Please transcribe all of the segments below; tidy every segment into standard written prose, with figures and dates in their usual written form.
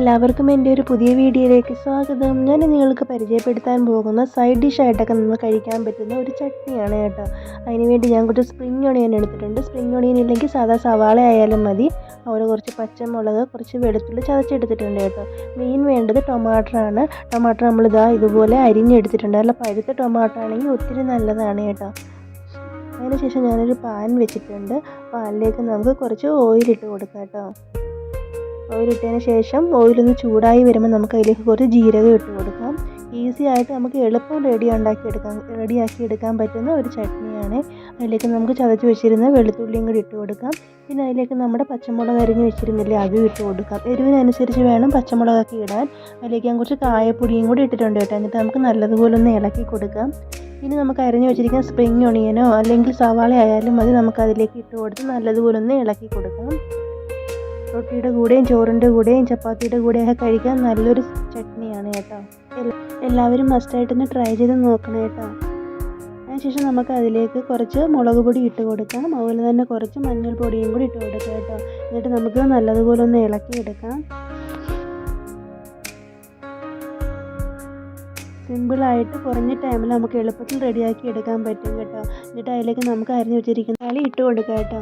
എല്ലാവർക്കും എൻ്റെ ഒരു പുതിയ വീഡിയോയിലേക്ക് സ്വാഗതം. ഞാൻ നിങ്ങൾക്ക് പരിചയപ്പെടുത്താൻ പോകുന്ന സൈഡ് ഡിഷായിട്ടൊക്കെ നമ്മൾ കഴിക്കാൻ പറ്റുന്ന ഒരു ചട്നിയാണ് കേട്ടോ. അതിനുവേണ്ടി ഞാൻ കുറച്ച് സ്പ്രിംഗ് ഒണിയൻ എടുത്തിട്ടുണ്ട്. സ്പ്രിംഗ് ഒണിയൻ ഇല്ലെങ്കിൽ സാധാ സവാള ആയാലും മതി. അതുപോലെ കുറച്ച് പച്ചമുളക്, കുറച്ച് വെളുത്തുള്ളി ചതച്ചെടുത്തിട്ടുണ്ട് കേട്ടോ. മെയിൻ വേണ്ടത് ടൊമാറ്റോ ആണ്. ടൊമാറ്റോ നമ്മളിതാ ഇതുപോലെ അരിഞ്ഞെടുത്തിട്ടുണ്ട്. നല്ല പഴുത്ത ടൊമാറ്റോ ആണെങ്കിൽ ഒത്തിരി നല്ലതാണ് കേട്ടോ. അതിനുശേഷം ഞാനൊരു പാൻ വെച്ചിട്ടുണ്ട്. പാനിലേക്ക് നമുക്ക് കുറച്ച് ഓയിലിട്ട് കൊടുക്കാം കേട്ടോ. ഓയിലിട്ടതിന് ശേഷം ഓയിലൊന്ന് ചൂടായി വരുമ്പോൾ നമുക്ക് അതിലേക്ക് കുറച്ച് ജീരകം ഇട്ട് കൊടുക്കാം. ഈസി ആയിട്ട് നമുക്ക് എളുപ്പം റെഡിയാക്കി എടുക്കാൻ പറ്റുന്ന ഒരു ചട്നിയാണ്. അതിലേക്ക് നമുക്ക് ചതച്ച് വെച്ചിരുന്ന വെളുത്തുള്ളിയും കൂടി ഇട്ട് കൊടുക്കാം. പിന്നെ അതിലേക്ക് നമ്മുടെ പച്ചമുളക് അരിഞ്ഞ് വെച്ചിരുന്നില്ലേ അതും ഇട്ട് കൊടുക്കാം. എരിവിനനുസരിച്ച് വേണം പച്ചമുളകൊക്കെ ഇടാൻ. അതിലേക്ക് ഞാൻ കുറച്ച് കായപ്പൊടിയും കൂടി ഇട്ടിട്ടുണ്ട് കേട്ടോ. എന്നിട്ട് നമുക്ക് നല്ലതുപോലെ ഒന്ന് ഇളക്കി കൊടുക്കാം. ഇനി നമുക്ക് അരിഞ്ഞ് വെച്ചിരിക്കുന്ന സ്പ്രിംഗ് ഒണിയനോ അല്ലെങ്കിൽ സവാള ആയാലും മതി, നമുക്ക് അതിലേക്ക് ഇട്ട് കൊടുത്ത് നല്ലതുപോലെ ഒന്ന് ഇളക്കി കൊടുക്കാം. റൊട്ടിയുടെ കൂടെയും ചോറിൻ്റെ കൂടെയും ചപ്പാത്തിയുടെ കൂടെയൊക്കെ കഴിക്കാൻ നല്ലൊരു ചട്നിയാണ് കേട്ടോ. എല്ലാവരും മസ്റ്റായിട്ടൊന്ന് ട്രൈ ചെയ്ത് നോക്കണം കേട്ടോ. അതിനുശേഷം നമുക്ക് അതിലേക്ക് കുറച്ച് മുളക് പൊടി ഇട്ട് കൊടുക്കാം. അതുപോലെ തന്നെ കുറച്ച് മഞ്ഞൾപ്പൊടിയും കൂടി ഇട്ട് കൊടുക്കാം കേട്ടോ. എന്നിട്ട് നമുക്ക് നല്ലതുപോലെ ഒന്ന് ഇളക്കിയെടുക്കാം. സിമ്പിളായിട്ട് കുറഞ്ഞ ടൈമിൽ നമുക്ക് എളുപ്പത്തിൽ റെഡിയാക്കി എടുക്കാൻ പറ്റും കേട്ടോ. എന്നിട്ട് അതിലേക്ക് നമുക്ക് അരിഞ്ഞ് വെച്ചിരിക്കുന്ന തക്കാളി ഇട്ട് കൊടുക്കാം കേട്ടോ.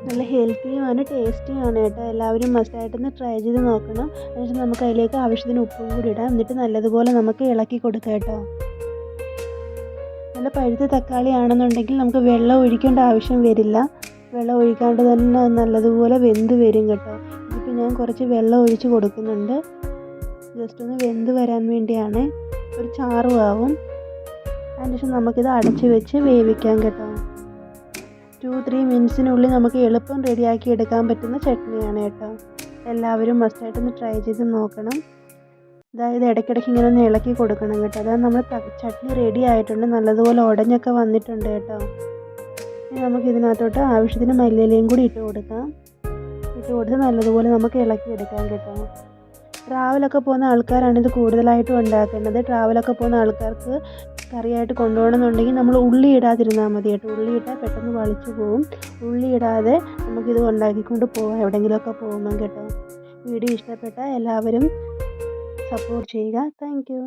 നല്ല ഹെൽത്തിയുമാണ്, ടേസ്റ്റിയുമാണ് കേട്ടോ. എല്ലാവരും മസ്റ്റായിട്ടൊന്ന് ട്രൈ ചെയ്ത് നോക്കണം. എന്നിട്ട് നമുക്ക് അതിലേക്ക് ആവശ്യത്തിന് ഉപ്പും കൂടി ഇടാം. എന്നിട്ട് നല്ലതുപോലെ നമുക്ക് ഇളക്കി കൊടുക്കാം കേട്ടോ. നല്ല പഴുത്ത തക്കാളി ആണെന്നുണ്ടെങ്കിൽ നമുക്ക് വെള്ളം ഒഴിക്കേണ്ട ആവശ്യം വരില്ല. വെള്ളം ഒഴിക്കാണ്ട് തന്നെ നല്ലതുപോലെ വെന്ത് വരും കേട്ടോ. ഇതിപ്പോൾ ഞാൻ കുറച്ച് വെള്ളം ഒഴിച്ച് കൊടുക്കുന്നുണ്ട്. ജസ്റ്റ് ഒന്ന് വെന്ത് വരാൻ വേണ്ടിയാണ്. ഒരു ചാറും ആവും. അതിനുശേഷം നമുക്കിത് അടച്ച് വെച്ച് വേവിക്കാം കേട്ടോ. 2-3 മിനിറ്റ്സിനുള്ളിൽ നമുക്ക് എളുപ്പം റെഡിയാക്കി എടുക്കാൻ പറ്റുന്ന ചട്നിയാണ് കേട്ടോ. എല്ലാവരും മസ്റ്റായിട്ടൊന്ന് ട്രൈ ചെയ്ത് നോക്കണം. അതായത് ഇടയ്ക്കിടയ്ക്ക് ഇങ്ങനെ ഒന്ന് ഇളക്കി കൊടുക്കണം കേട്ടോ. അതായത് നമ്മൾ ചട്നി റെഡി ആയിട്ടുണ്ട്. നല്ലതുപോലെ ഉടഞ്ഞൊക്കെ വന്നിട്ടുണ്ട് കേട്ടോ. ഇനി നമുക്ക് ഇതിനകത്തോട്ട് ആവശ്യത്തിന് മല്ലിയിലയും കൂടി ഇട്ട് കൊടുക്കാം. ഇട്ട് കൊടുത്ത് നല്ലതുപോലെ നമുക്ക് ഇളക്കി എടുക്കാം കേട്ടോ. ട്രാവലൊക്കെ പോകുന്ന ആൾക്കാരാണ് ഇത് കൂടുതലായിട്ടും ഉണ്ടാക്കുന്നത്. ട്രാവലൊക്കെ പോകുന്ന ആൾക്കാർക്ക് കറിയായിട്ട് കൊണ്ടുപോകണമെന്നുണ്ടെങ്കിൽ നമ്മൾ ഉള്ളി ഇടാതിരുന്നാൽ മതി കേട്ടോ. ഉള്ളി ഇട്ടാൽ പെട്ടെന്ന് വളിച്ചു പോകും. ഉള്ളി ഇടാതെ നമുക്കിത് ഉണ്ടാക്കിക്കൊണ്ട് പോകാം എവിടെയെങ്കിലുമൊക്കെ പോകുമ്പം കേട്ടോ. വീഡിയോ ഇഷ്ടപ്പെട്ടാൽ എല്ലാവരും സപ്പോർട്ട് ചെയ്യുക. Thank you.